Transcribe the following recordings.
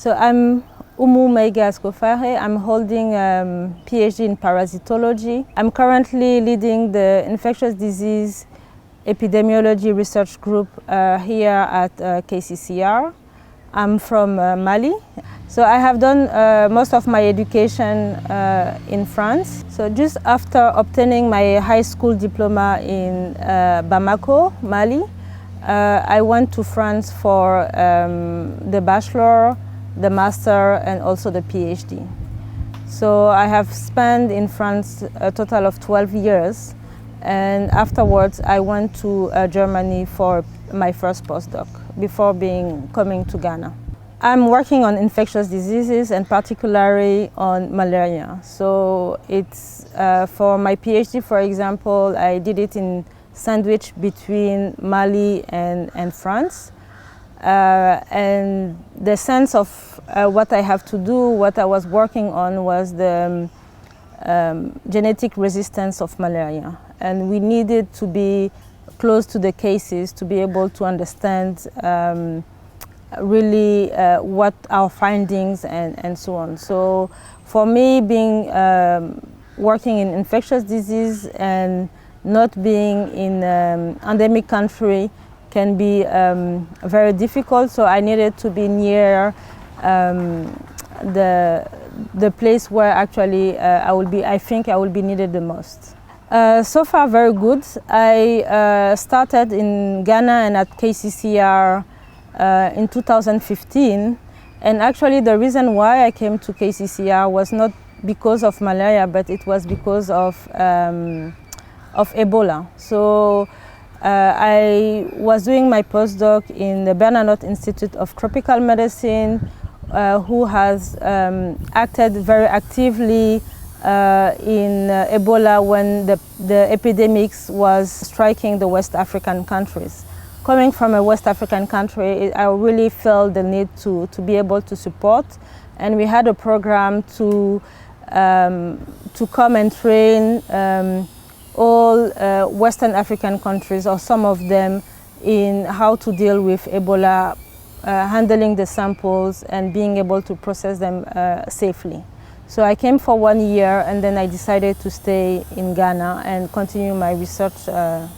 So I'm Oumou Maiga Ascofare. I'm holding a PhD in parasitology. I'm currently leading the infectious disease epidemiology research group here at KCCR. I'm from Mali. So I have done most of my education in France. So just after obtaining my high school diploma in Bamako, Mali, I went to France for the bachelor, the master, and also the PhD. So I have spent in France a total of 12 years. And afterwards, I went to Germany for my first postdoc before coming to Ghana. I'm working on infectious diseases and particularly on malaria. So it's for my PhD, for example, I did it in sandwich between Mali and France. And the sense of what I have to do, what I was working on was the genetic resistance of malaria. And we needed to be close to the cases to be able to understand really what our findings and so on. So for me, being working in infectious disease and not being in endemic country can be very difficult. So I needed to be near the place where actually I think I will be needed the most. So far, very good. I started in Ghana and at KCCR in 2015. And actually the reason why I came to KCCR was not because of malaria, but it was because of Ebola. So I was doing my postdoc in the Bernadotte Institute of Tropical Medicine, who has acted very actively in Ebola when the epidemics was striking the West African countries. Coming from a West African country, I really felt the need to be able to support, and we had a program to come and train all Western African countries, or some of them, in how to deal with Ebola, handling the samples and being able to process them safely. So I came for 1 year and then I decided to stay in Ghana and continue my research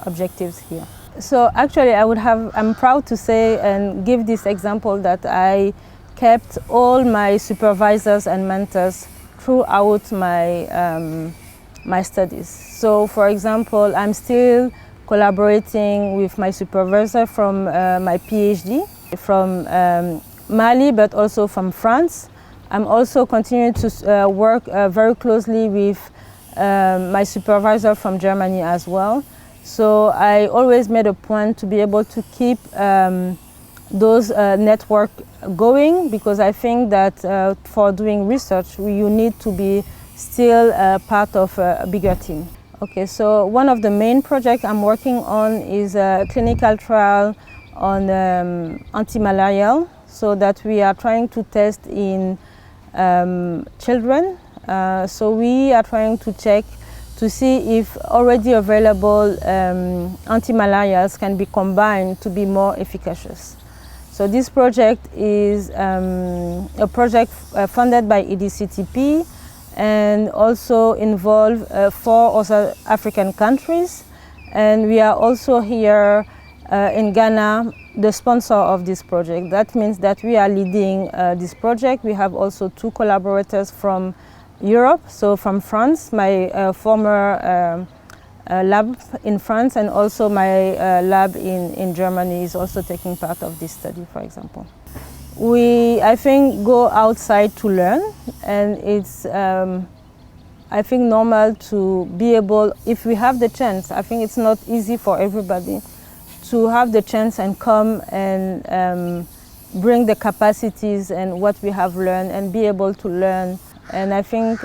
objectives here. So actually I'm proud to say and give this example that I kept all my supervisors and mentors throughout my studies. So for example, I'm still collaborating with my supervisor from my PhD from Mali, but also from France. I'm also continuing to work very closely with my supervisor from Germany as well. So I always made a point to be able to keep those network going, because I think that for doing research, you need to be still part of a bigger team. Okay, so one of the main projects I'm working on is a clinical trial on anti-malarial, so that we are trying to test in children. So we are trying to check to see if already available anti-malarials can be combined to be more efficacious. So this project is a project funded by EDCTP and also involve 4 other African countries. And we are also here in Ghana, the sponsor of this project. That means that we are leading this project. We have also 2 collaborators from Europe, so from France, my former lab in France, and also my lab in Germany is also taking part of this study, for example. We, I think, go outside to learn, and it's, I think, normal to be able, if we have the chance, I think it's not easy for everybody to have the chance and come and bring the capacities and what we have learned and be able to learn. And I think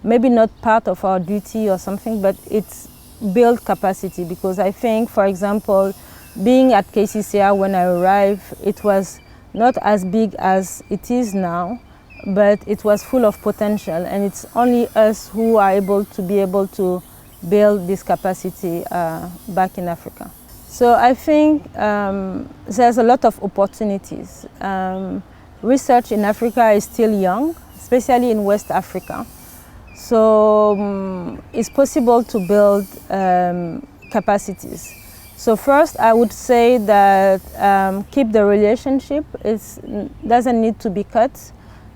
maybe not part of our duty or something, but it's build capacity, because I think, for example, being at KCCR when I arrived, it was not as big as it is now, but it was full of potential, and it's only us who are able to build this capacity back in Africa. So I think there's a lot of opportunities. research in Africa is still young, especially in West Africa. So it's possible to build capacities. So first, I would say that keep the relationship. It doesn't need to be cut,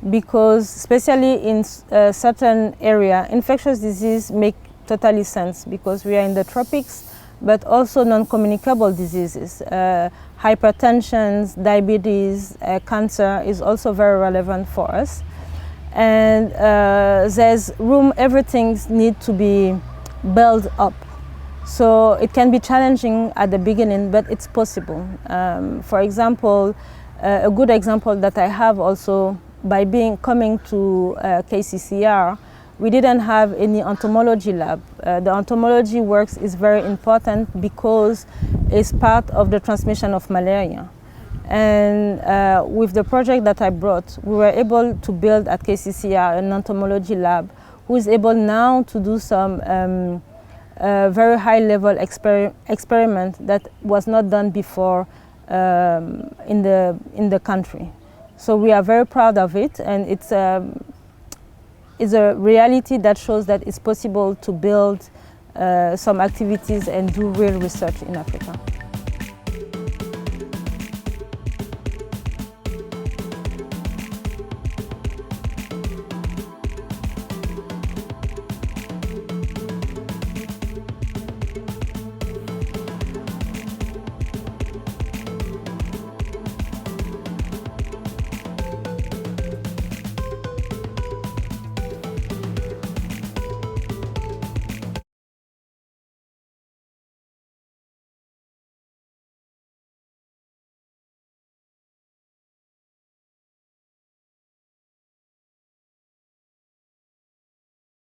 because especially in certain area, infectious disease make totally sense because we are in the tropics, but also non-communicable diseases. Hypertension, diabetes, cancer is also very relevant for us. And there's room, everything needs to be built up. So it can be challenging at the beginning, but it's possible. For example, a good example that I have also, by coming to KCCR, we didn't have any entomology lab. The entomology work is very important because it's part of the transmission of malaria. And with the project that I brought, we were able to build at KCCR an entomology lab who is able now to do some very high-level experiment that was not done before in the country. So we are very proud of it, and it's a reality that shows that it's possible to build some activities and do real research in Africa.